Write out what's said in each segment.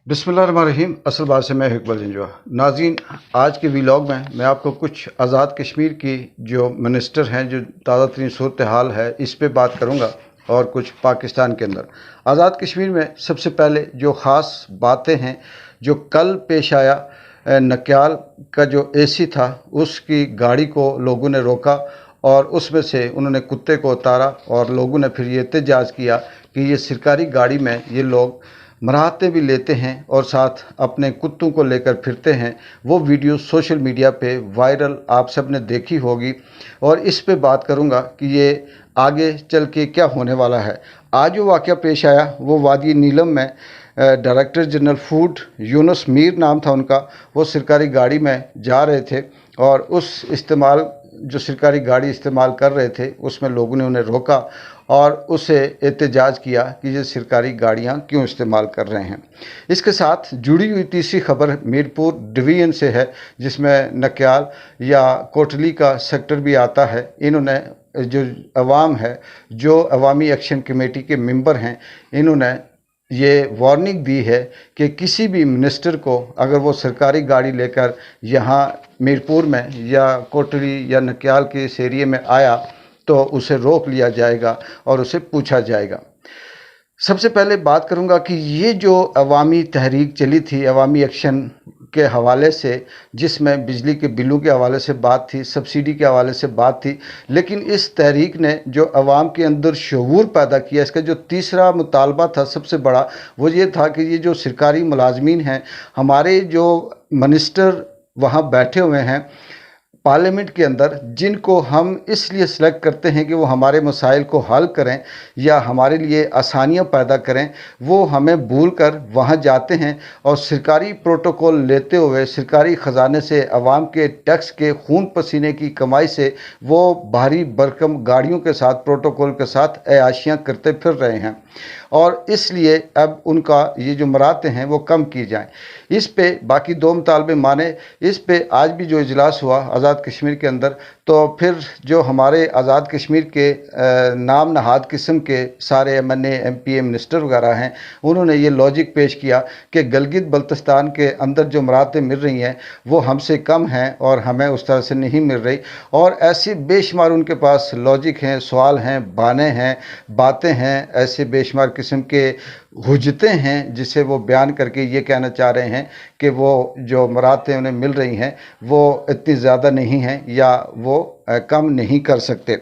बिस्मिल्लाहिर्रहमानिर्रहीम। असल बात से मैं इकबाल जंजुआ। नाज़रीन, आज के व्लॉग में मैं आपको कुछ आज़ाद कश्मीर की जो मिनिस्टर हैं, जो ताज़ा तरीन सूरत हाल है, इस पे बात करूँगा और कुछ पाकिस्तान के अंदर आज़ाद कश्मीर में सबसे पहले जो ख़ास बातें हैं जो कल पेश आया। नक्याल का जो एसी था उसकी गाड़ी को लोगों ने रोका और उसमें से उन्होंने कुत्ते को उतारा और लोगों ने फिर ये एहतजाज किया कि ये सरकारी गाड़ी में ये लोग मराहते भी लेते हैं और साथ अपने कुत्तों को लेकर फिरते हैं। वो वीडियो सोशल मीडिया पे वायरल आप सब ने देखी होगी और इस पे बात करूँगा कि ये आगे चल के क्या होने वाला है। आज जो वाक़या पेश आया वो वादी नीलम में director general food Yunus Mir नाम था उनका। वो सरकारी गाड़ी में जा रहे थे और उस इस्तेमाल जो सरकारी गाड़ी इस्तेमाल कर रहे थे उसमें लोगों ने उन्हें रोका और उसे एहतजाज किया कि ये सरकारी गाड़ियां क्यों इस्तेमाल कर रहे हैं। इसके साथ जुड़ी हुई तीसरी खबर मीरपुर डिवीज़न से है, जिसमें नक्याल या कोटली का सेक्टर भी आता है। इन्होंने जो अवाम है, जो अवामी एक्शन कमेटी के मेंबर हैं, इन्होंने ये वार्निंग दी है कि किसी भी मिनिस्टर को अगर वो सरकारी गाड़ी लेकर यहाँ मीरपुर में या कोटली या नक्याल के इस एरिए में आया तो उसे रोक लिया जाएगा और उसे पूछा जाएगा। सबसे पहले बात करूंगा कि ये जो अवामी तहरीक चली थी अवामी एक्शन के हवाले से, जिसमें बिजली के बिलों के हवाले से बात थी, सब्सिडी के हवाले से बात थी, लेकिन इस तहरीक ने जो अवाम के अंदर शऊर पैदा किया, इसका जो तीसरा मुतालबा था सबसे बड़ा, वो ये था कि ये जो सरकारी मुलाजमीन हैं, हमारे जो मिनिस्टर वहाँ बैठे हुए हैं पार्लियामेंट के अंदर, जिनको हम इसलिए सेलेक्ट करते हैं कि वो हमारे मसाइल को हल करें या हमारे लिए आसानियां पैदा करें, वो हमें भूल कर वहाँ जाते हैं और सरकारी प्रोटोकॉल लेते हुए सरकारी ख़जाने से आवाम के टैक्स के खून पसीने की कमाई से वो भारी भरकम गाड़ियों के साथ प्रोटोकॉल के साथ अयाशियाँ करते फिर रहे हैं और इसलिए अब उनका ये जो मराते हैं वो कम की जाएं। इस पे बाकी दो मुतालबे माने। इस पे आज भी जो इजलास हुआ आज़ाद कश्मीर के अंदर, तो फिर जो हमारे आज़ाद कश्मीर के नाम नहाद किस्म के सारे MNA MPA मिनिस्टर वगैरह हैं, उन्होंने ये लॉजिक पेश किया कि गिलगित बल्तिस्तान के अंदर जो मरातें मिल रही हैं वो हमसे कम हैं और हमें उस तरह से नहीं मिल रही। और ऐसी बेशुमार उनके पास लॉजिक हैं, सवाल हैं, बहाने हैं, बातें हैं, ऐसे बेशुमार किस्म के हुज्जतें हैं जिसे वो बयान करके ये कहना चाह रहे हैं कि वो जो मरातें उन्हें मिल रही हैं वो इतनी ज़्यादा नहीं हैं या वो कम नहीं कर सकते।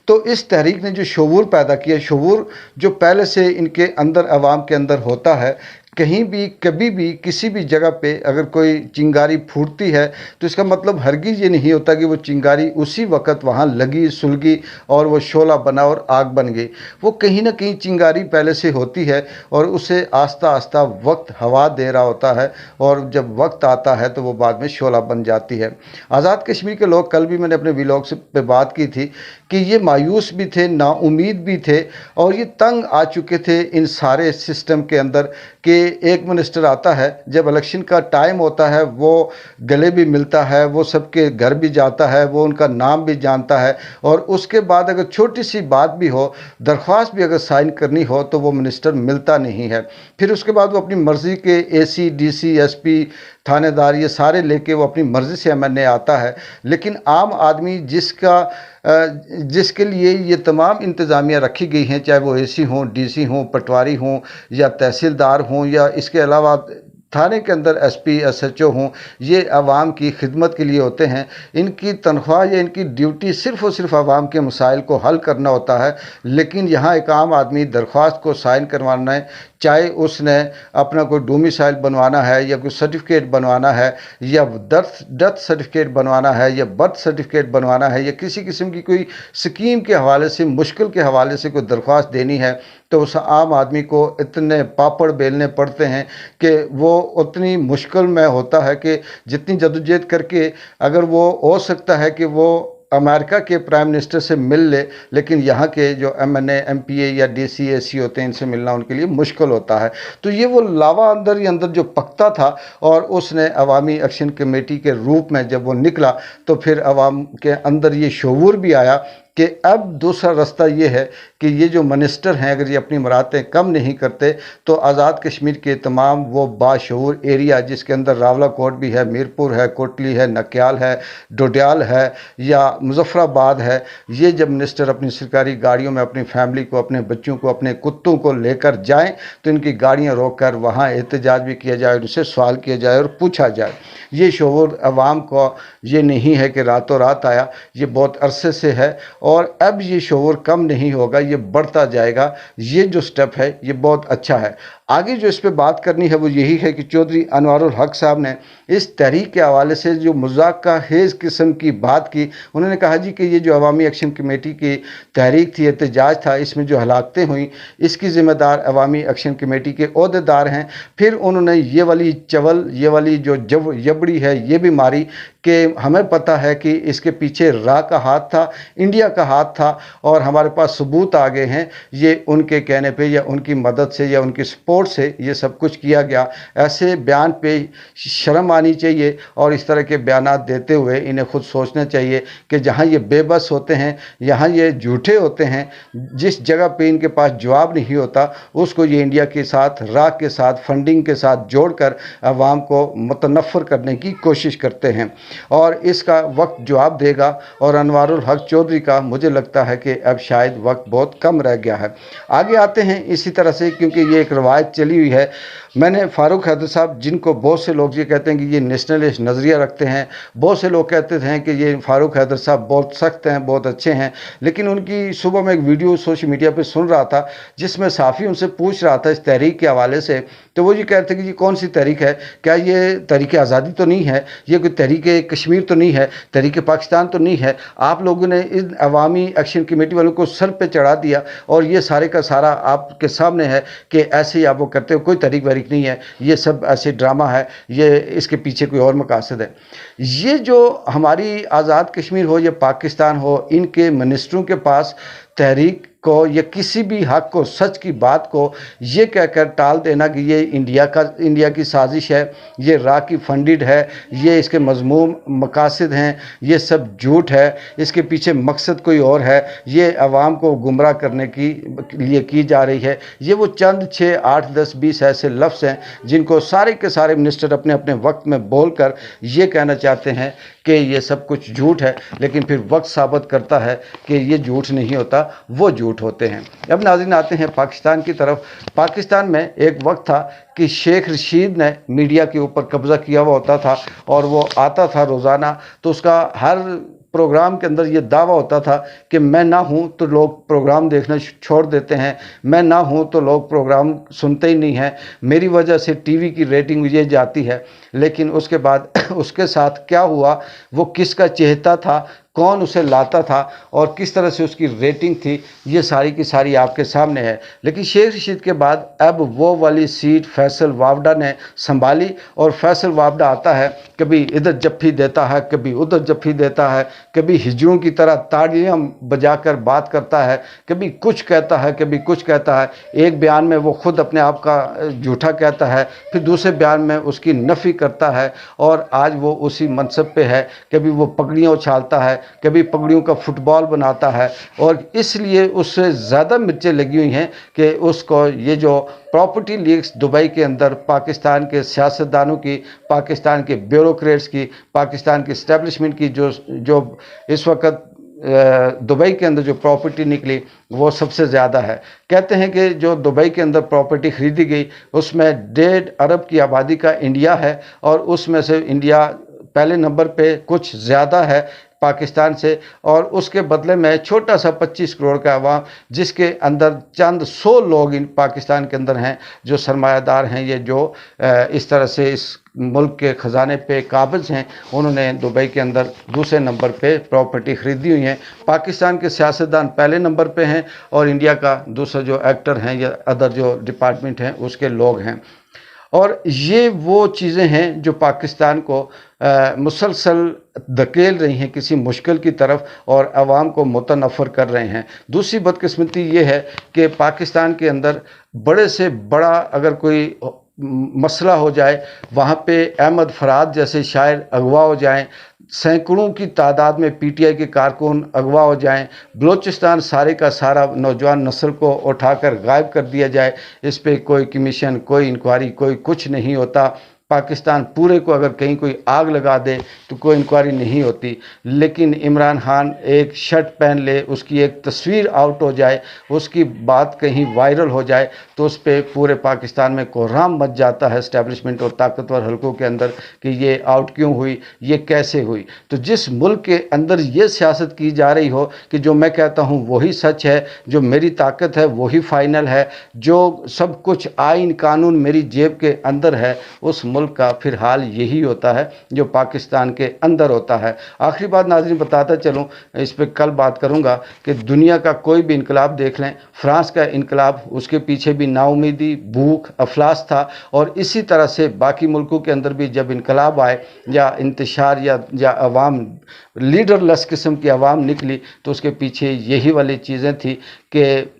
तो इस तहरीक ने जो शऊर पैदा किया, शऊर जो पहले से इनके अंदर अवाम के अंदर होता है, कहीं भी कभी भी किसी भी जगह पे अगर कोई चिंगारी फूटती है तो इसका मतलब हरगिज़ ये नहीं होता कि वो चिंगारी उसी वक्त वहाँ लगी सुलगी और वो शोला बना और आग बन गई। वो कहीं ना कहीं चिंगारी पहले से होती है और उसे आस्ता आस्ता वक्त हवा दे रहा होता है और जब वक्त आता है तो वो बाद में शोला बन जाती है। आज़ाद कश्मीर के लोग, कल भी मैंने अपने व्लॉग से पे बात की थी कि ये मायूस भी थे, नाउम्मीद भी थे और ये तंग आ चुके थे इन सारे सिस्टम के अंदर कि एक मिनिस्टर आता है, जब इलेक्शन का टाइम होता है वो गले भी मिलता है, वो सबके घर भी जाता है, वो उनका नाम भी जानता है और उसके बाद अगर छोटी सी बात भी हो, दरख्वास्त भी अगर साइन करनी हो तो वो मिनिस्टर मिलता नहीं है। फिर उसके बाद वो अपनी मर्ज़ी के AC DC SP थानेदार ये सारे लेके वो अपनी मर्ज़ी से MNA आता है। लेकिन आम आदमी जिसके लिए ये तमाम इंतज़ामिया रखी गई हैं, चाहे वो AC हों, DC हों, पटवारी हों या तहसीलदार हों या इसके अलावा थाने के अंदर SP SHO हों, ये आवाम की खिदमत के लिए होते हैं। इनकी तनख्वाह या इनकी ड्यूटी सिर्फ़ और सिर्फ आवाम के मसाइल को हल करना होता है। लेकिन यहाँ एक आम आदमी दरख्वास्त को साइन करवाना है, चाहे उसने अपना कोई डोमिसाइल बनवाना है या कोई सर्टिफिकेट बनवाना है या डेथ सर्टिफिकेट बनवाना है या बर्थ सर्टिफिकेट बनवाना है या किसी किस्म की कोई स्कीम के हवाले से, मुश्किल के हवाले से कोई दरख्वास्त देनी है, तो उस आम आदमी को इतने पापड़ बेलने पड़ते हैं कि वो उतनी मुश्किल में होता है कि जितनी जदोजहद करके अगर वो हो सकता है कि वो अमेरिका के प्राइम मिनिस्टर से मिल ले, लेकिन यहाँ के जो MNA MPA या DC AC होते हैं इनसे मिलना उनके लिए मुश्किल होता है। तो ये वो लावा अंदर ही अंदर जो पकता था और उसने अवामी एक्शन कमेटी के रूप में जब वो निकला तो फिर अवाम के अंदर ये शऊर भी आया کہ اب دوسرا راستہ یہ ہے کہ یہ جو منسٹر ہیں اگر یہ اپنی مراتیں کم نہیں کرتے تو آزاد کشمیر کے تمام وہ باشعور ایریا جس کے اندر راولہ کوٹ بھی ہے، میرپور ہے، کوٹلی ہے، نکیال ہے، ڈوڈیال ہے یا مظفر آباد ہے، یہ جب منسٹر اپنی سرکاری گاڑیوں میں اپنی فیملی کو، اپنے بچوں کو، اپنے کتوں کو لے کر جائیں تو ان کی گاڑیاں روک کر وہاں احتجاج بھی کیا جائے اور ان سے سوال کیا جائے اور پوچھا جائے۔ یہ شعور عوام کو یہ نہیں ہے کہ راتوں رات آیا، یہ بہت عرصے سے ہے اور اب یہ شعور کم نہیں ہوگا، یہ بڑھتا جائے گا۔ یہ جو سٹیپ ہے یہ بہت اچھا ہے۔ آگے جو اس پہ بات کرنی ہے وہ یہی ہے کہ چودھری انوار الحق صاحب نے اس تحریک کے حوالے سے جو مذاق کا خیز قسم کی بات کی، انہوں نے کہا جی کہ یہ جو عوامی ایکشن کمیٹی کی تحریک تھی، احتجاج تھا، اس میں جو ہلاکتیں ہوئیں اس کی ذمہ دار عوامی ایکشن کمیٹی کے عہدیدار ہیں۔ پھر انہوں نے یہ والی چول، یہ والی جو جبڑی ہے یہ بھی ماری کہ ہمیں پتہ ہے کہ اس کے پیچھے را کا ہاتھ تھا، انڈیا کا ہاتھ تھا اور ہمارے پاس ثبوت آ گئے ہیں، یہ ان کے کہنے پہ یا ان کی مدد سے یا ان کی سپورٹ سے یہ سب کچھ کیا گیا۔ ایسے بیان پہ شرم آنی چاہیے اور اس طرح کے بیانات دیتے ہوئے انہیں خود سوچنا چاہیے کہ جہاں یہ بے بس ہوتے ہیں، یہاں یہ جھوٹے ہوتے ہیں، جس جگہ پہ ان کے پاس جواب نہیں ہوتا اس کو یہ انڈیا کے ساتھ، را کے ساتھ، فنڈنگ کے ساتھ جوڑ کر عوام کو متنفر کرنے کی کوشش کرتے ہیں اور اس کا وقت جواب دے گا۔ اور انوار الحق چودھری کا مجھے لگتا ہے کہ اب شاید وقت بہت کم رہ گیا ہے۔ آگے آتے ہیں اسی طرح سے، کیونکہ یہ ایک روایت چلی ہوئی ہے، میں نے فاروق حیدر صاحب، جن کو بہت سے لوگ یہ کہتے ہیں کہ یہ نیشنلسٹ نظریہ رکھتے ہیں، بہت سے لوگ کہتے ہیں کہ یہ فاروق حیدر صاحب بہت سخت ہیں، بہت اچھے ہیں، لیکن ان کی صبح میں ایک ویڈیو سوشل میڈیا پہ سن رہا تھا جس میں صحافی ان سے پوچھ رہا تھا اس تحریک کے حوالے سے، تو وہ یہ کہتے ہیں کہ یہ کون سی تحریک ہے، کیا یہ تحریک آزادی تو نہیں ہے، یہ کوئی تحریک کشمیر تو نہیں ہے، تحریک پاکستان تو نہیں ہے، آپ لوگوں نے ان عوامی ایکشن کمیٹی والوں کو سر پہ چڑھا دیا اور یہ سارے کا سارا آپ کے سامنے ہے کہ ایسے ہی آپ وہ کرتے ہو، کوئی تحریک وحریک نہیں ہے، یہ سب ایسے ڈرامہ ہے، یہ اس کے پیچھے کوئی اور مقاصد ہے۔ یہ جو ہماری آزاد کشمیر ہو یا پاکستان ہو، ان کے منسٹروں کے پاس تحریک کو یا کسی بھی حق کو، سچ کی بات کو یہ کہہ کر ٹال دینا کہ یہ انڈیا کی سازش ہے، یہ را کی فنڈڈ ہے، یہ اس کے مذموم مقاصد ہیں، یہ سب جھوٹ ہے، اس کے پیچھے مقصد کوئی اور ہے، یہ عوام کو گمراہ کرنے کی لیے کی جا رہی ہے، یہ وہ چند 6، 8، 10، 20 ایسے لفظ ہیں جن کو سارے کے سارے منسٹر اپنے اپنے وقت میں بول کر یہ کہنا چاہتے ہیں کہ یہ سب کچھ جھوٹ ہے، لیکن پھر وقت ثابت کرتا ہے کہ یہ جھوٹ نہیں ہوتا، وہ جھوٹ ہوتے ہیں۔ اب ناظرین آتے ہیں پاکستان کی طرف۔ پاکستان میں ایک وقت تھا کہ شیخ رشید نے میڈیا کے اوپر قبضہ کیا ہوا ہوتا تھا اور وہ آتا تھا روزانہ، تو اس کا ہر پروگرام کے اندر یہ دعویٰ ہوتا تھا کہ میں نہ ہوں تو لوگ پروگرام دیکھنا چھوڑ دیتے ہیں، میں نہ ہوں تو لوگ پروگرام سنتے ہی نہیں ہیں، میری وجہ سے ٹی وی کی ریٹنگ یہ جاتی ہے۔ لیکن اس کے بعد اس کے ساتھ کیا ہوا، وہ کس کا چہتا تھا، کون اسے لاتا تھا اور کس طرح سے اس کی ریٹنگ تھی، یہ ساری کی ساری آپ کے سامنے ہے۔ لیکن شیخ رشید کے بعد اب وہ والی سیٹ فیصل وابڈا نے سنبھالی اور فیصل وابڈا آتا ہے، کبھی ادھر جپھی دیتا ہے، کبھی ادھر جپھی دیتا ہے، کبھی ہجڑوں کی طرح تاڑیاں بجا کر بات کرتا ہے، کبھی کچھ کہتا ہے، کبھی کچھ کہتا ہے۔ ایک بیان میں وہ خود اپنے آپ کا جھوٹا کہتا ہے، پھر دوسرے بیان میں اس کی نفی کرتا ہے اور آج وہ اسی منصب پہ ہے۔ کبھی وہ پگڑیاں اچھالتا ہے، کبھی پگڑیوں کا فٹ بال بناتا ہے اور اس لیے اس سے زیادہ مرچیں لگی ہوئی ہیں کہ اس کو یہ جو پراپرٹی لیکس دبئی کے اندر پاکستان کے سیاستدانوں کی، پاکستان کے بیوروکریٹس کی، پاکستان کی اسٹیبلشمنٹ کی جو اس وقت دبئی کے اندر جو پراپرٹی نکلی وہ سب سے زیادہ ہے۔ کہتے ہیں کہ جو دبئی کے اندر پراپرٹی خریدی گئی اس میں 1.5 ارب کی آبادی کا انڈیا ہے اور اس میں سے انڈیا پہلے نمبر پہ کچھ زیادہ ہے پاکستان سے، اور اس کے بدلے میں چھوٹا سا 25 کروڑ کا عوام جس کے اندر چند 100 لوگ ان پاکستان کے اندر ہیں جو سرمایہ دار ہیں، یہ جو اس طرح سے اس ملک کے خزانے پہ قابض ہیں، انہوں نے دبئی کے اندر دوسرے نمبر پہ پراپرٹی خریدی ہوئی ہیں۔ پاکستان کے سیاستدان پہلے نمبر پہ ہیں اور انڈیا کا دوسرا جو ایکٹر ہیں یا ادر جو ڈپارٹمنٹ ہیں اس کے لوگ ہیں، اور یہ وہ چیزیں ہیں جو پاکستان کو مسلسل دھکیل رہی ہیں کسی مشکل کی طرف اور عوام کو متنفر کر رہے ہیں۔ دوسری بدقسمتی یہ ہے کہ پاکستان کے اندر بڑے سے بڑا اگر کوئی مسئلہ ہو جائے، وہاں پہ احمد فرحات جیسے شاعر اغوا ہو جائیں، सैकड़ों की तादाद में पीटीआई के कारकुन अगवा हो जाएं, बलूचिस्तान सारे का सारा नौजवान नस्ल को उठाकर गायब कर दिया जाए, इस पे कोई कमीशन, कोई इंक्वायरी, कोई कुछ नहीं होता। पाकिस्तान पूरे को अगर कहीं कोई आग लगा दे तो कोई इंक्वायरी नहीं होती। लेकिन इमरान खान एक शर्ट पहन ले, उसकी एक तस्वीर आउट हो जाए, उसकी बात कहीं वायरल हो जाए तो उस पर पूरे पाकिस्तान में कोहराम मच जाता है एस्टेब्लिशमेंट और ताकतवर हलकों के अंदर कि ये आउट क्यों हुई, ये कैसे हुई। तो जिस मुल्क के अंदर ये सियासत की जा रही हो कि जो मैं कहता हूँ वही सच है, जो मेरी ताकत है वही फाइनल है, जो सब कुछ आइन कानून मेरी जेब के अंदर है, उस मुल्क का फिर हाल यही होता है जो पाकिस्तान के अंदर होता है। आखिरी बात नाज़रीन बताता चलूँ, इस पे कल बात करूँगा कि दुनिया का कोई भी इनकलाब देख लें, फ्रांस का इनकलाब, उसके पीछे भी नाउमीदी, भूख, अफलास था। और इसी तरह से बाकी मुल्कों के अंदर भी जब इनकलाब आए या इंतशार या अवाम लीडरलेस किस्म की अवाम निकली तो उसके पीछे यही वाली चीज़ें थी कि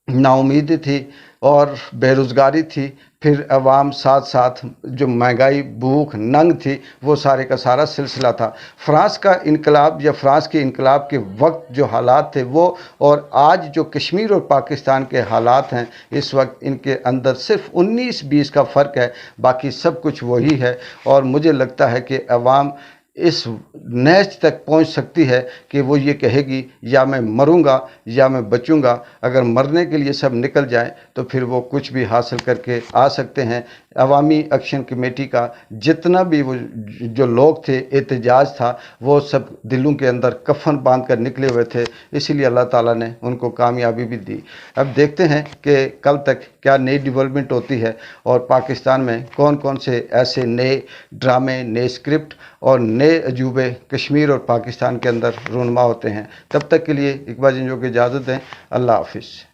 नाउमीदी थी और बेरोज़गारी थी, फिर अवाम साथ साथ जो महंगाई, भूख, नंग थी, वो सारे का सारा सिलसिला था। फ्रांस का इनकलाब या फ्रांस के इनकलाब के वक्त जो हालात थे वो और आज जो कश्मीर और पाकिस्तान के हालात हैं इस वक्त, इनके अंदर सिर्फ 19-20 का फ़र्क है, बाकी सब कुछ वही है। और मुझे लगता है कि अवाम इस नहज तक पहुंच सकती है कि वो ये कहेगी या मैं मरूंगा या मैं बचूंगा। अगर मरने के लिए सब निकल जाएं तो फिर वो कुछ भी हासिल करके आ सकते हैं। अवामी एक्शन कमेटी का जितना भी वो जो लोग थे, एहतजाज था, वो सब दिलों के अंदर कफन बांध कर निकले हुए थे, इसीलिए अल्लाह ताला ने उनको कामयाबी भी दी। अब देखते हैं कि कल तक क्या नई डेवलपमेंट होती है और पाकिस्तान में कौन कौन से ऐसे नए ड्रामे, नए स्क्रिप्ट और नए अजूबे कश्मीर और पाकिस्तान के अंदर रूनुमा होते हैं। तब तक के लिए इकबाल जिंजो को इजाज़त दें। अल्लाह हाफिज़।